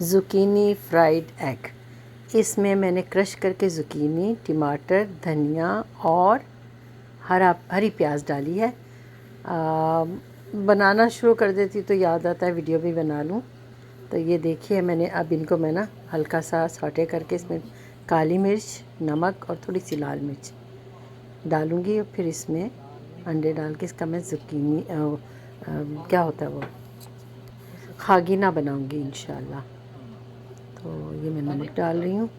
Zucchini fried egg. इसमें मैंने crush करके ज़ुकीनी, टमाटर, धनिया और हरी प्याज डाली है। बनाना शुरू कर देती तो याद आता है वीडियो भी बना लूँ। तो ये देखिए मैंने अब इनको मैं ना हल्का सा सौटे करके इसमें काली मिर्च, नमक और थोड़ी सी लाल मिर्च डालूँगी और फिर इसमें अंडे डाल के इसका मैं ज़ुकीनी क्या होता है वो खागीना बनाऊँगी इंशाल्लाह। तो ये मैं नमक डाल रही हूँ,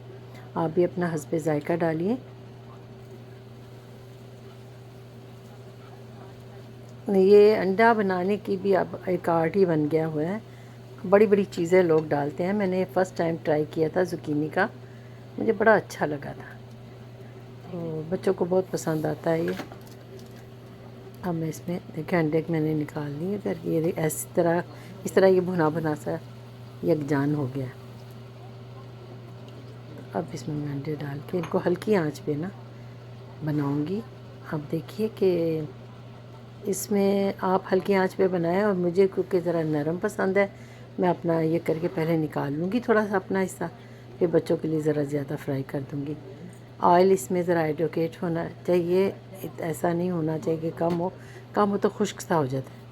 आप भी अपना हस्बे ज़ायका डालिए। ये अंडा बनाने की भी अब एक आर्ट ही बन गया हुआ है। बड़ी बड़ी चीज़ें लोग डालते हैं। मैंने फ़र्स्ट टाइम ट्राई किया था ज़ुकीनी का, मुझे बड़ा अच्छा लगा था। तो बच्चों को बहुत पसंद आता है ये। अब मैं इसमें देखिए अंडे मैंने निकाल लिए करके ये इस तरह ये भुना भुना सा यकजान हो गया। अब इसमें मैं अंडे डाल के इनको हल्की आंच पे ना बनाऊंगी। अब देखिए कि इसमें आप हल्की आंच पे बनाएं और मुझे क्योंकि ज़रा नरम पसंद है, मैं अपना ये करके पहले निकाल लूँगी थोड़ा सा अपना हिस्सा, फिर बच्चों के लिए ज़रा ज़्यादा फ्राई कर दूँगी। ऑयल इसमें ज़रा एडुकेट होना चाहिए, ऐसा नहीं होना चाहिए कि कम हो तो खुश्क सा हो जाता है।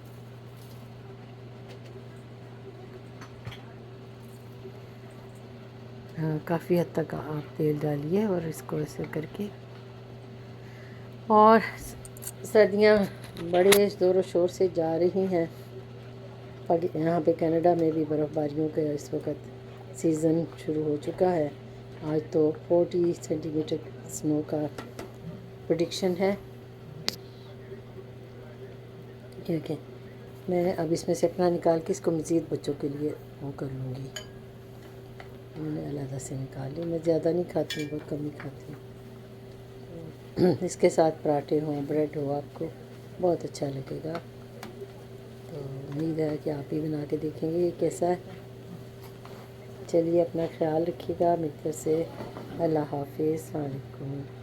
काफ़ी हद तक आप तेल डालिए और इसको ऐसे करके। और सर्दियाँ बड़े ज़ोरों शोर से जा रही हैं। यहाँ पे कनाडा में भी बर्फ़बारियों का इस वक्त सीज़न शुरू हो चुका है। आज तो 40 सेंटीमीटर स्नो का प्रेडिक्शन है। ठीक है, मैं अब इसमें से अपना निकाल के इसको मज़ीद बच्चों के लिए वो कर लूँगी। मैंने अलग से निकाल ली। मैं ज़्यादा नहीं खाती हूँ, बहुत कम ही खाती हूँ। इसके साथ पराठे हों, ब्रेड हो, आपको बहुत अच्छा लगेगा। तो उम्मीद है कि आप ही बना के देखेंगे ये कैसा है। चलिए अपना ख्याल रखिएगा। मेरी तरफ से अल्लाह हाफिज़, अस्सलाम वालेकुम।